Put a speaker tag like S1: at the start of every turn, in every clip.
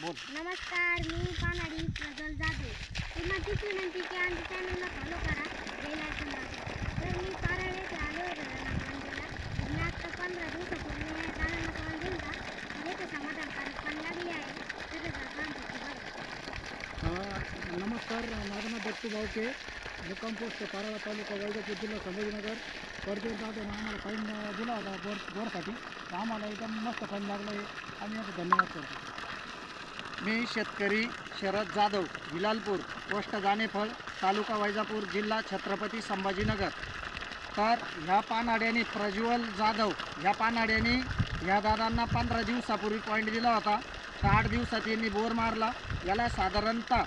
S1: बोल.
S2: नमस्कार, मी पानाडी प्रज्वल जाधव. पुन्हा तीच विनंती की आमच्या चॅनलला फॉलो करा, बेल आयकॉन दाबा. तर मी पारा येथे आलो होतो नागपूरला. मी आता 15 दिवसापूर्वी दादांना कॉल दिला होता. येथे समाधानकारक पाणी लागली आहे. त्याचा काम
S3: नमस्कार, माझं नाव दत्तू भावके, मुक्काम पोस्ट पाराळा तालुका वैजापूर जिल्हा संभाजीनगर. परदेश दादाने आम्हाला फाईन दिला होता बोरसाठी. तर आम्हाला एकदम मस्त फाईन लागला आहे. आम्ही याचा धन्यवाद करतो.
S1: मी शेतकरी शरद जाधव, हिलालपूर, पोस्ट जानेफळ, तालुका वैजापूर, जिल्हा छत्रपती संभाजीनगर. तर ह्या पानआड्याने प्रज्वल जाधव ह्या पानआड्याने ह्या दादांना 15 दिवसापूर्वी पॉईंट दिला होता. तर 8 दिवसात यांनी बोर मारला. याला साधारणतः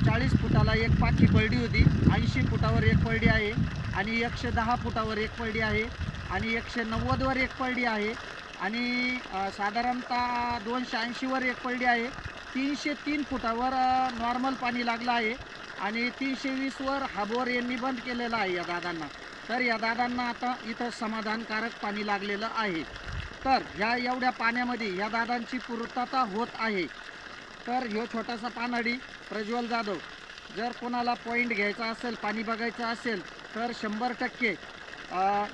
S1: 40 फुटाला एक पाखी पडली होती, 80 फुटावर एक पडली आहे आणि 110 फुटावर एक पडली आहे आणि 190वर एक पडली आहे आणि साधारणतः 280वर एक पडली आहे. 303 फुटावर नॉर्मल पाणी लागलं आहे आणि 320वर हा बोर यांनी बंद केलेला आहे या दादांना. तर या दादांना आता इथं समाधानकारक पाणी लागलेलं आहे. तर ह्या एवढ्या पाण्यामध्ये या दादांची पूर्तता होत आहे. तर ह्यो छोटासा पानआडी प्रज्वल जाधव, जर कोणाला पॉईंट घ्यायचा असेल, पाणी बघायचं असेल तर 100%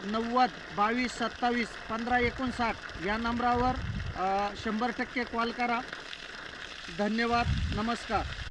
S1: 90 22 27 15 59 या नंबरावर 100% कॉल करा. धन्यवाद. नमस्कार.